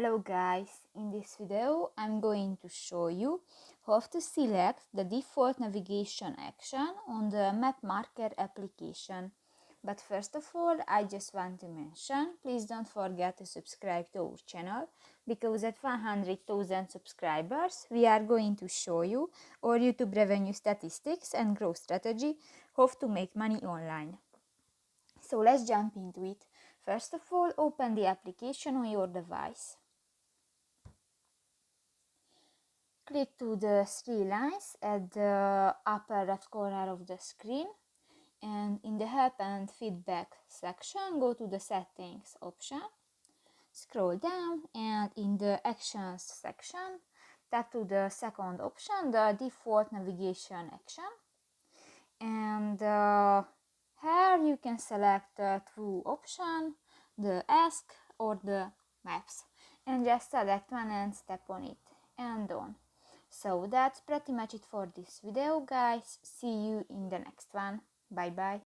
Hello guys, in this video I'm going to show you how to select the default navigation action on the Map Marker application. But first of all, I just want to mention, please don't forget to subscribe to our channel, because at 100,000 subscribers we are going to show you our YouTube revenue statistics and growth strategy, how to make money online. So let's jump into it. First of all, open the application on your device. Click to the three lines at the upper left corner of the screen, and in the help and feedback section, go to the settings option, scroll down, and in the actions section, tap to the second option, the default navigation action, and here you can select the two option, the ask or the maps, and just select one and tap on it and done. So that's pretty much it for this video, guys. See you in the next one. Bye bye.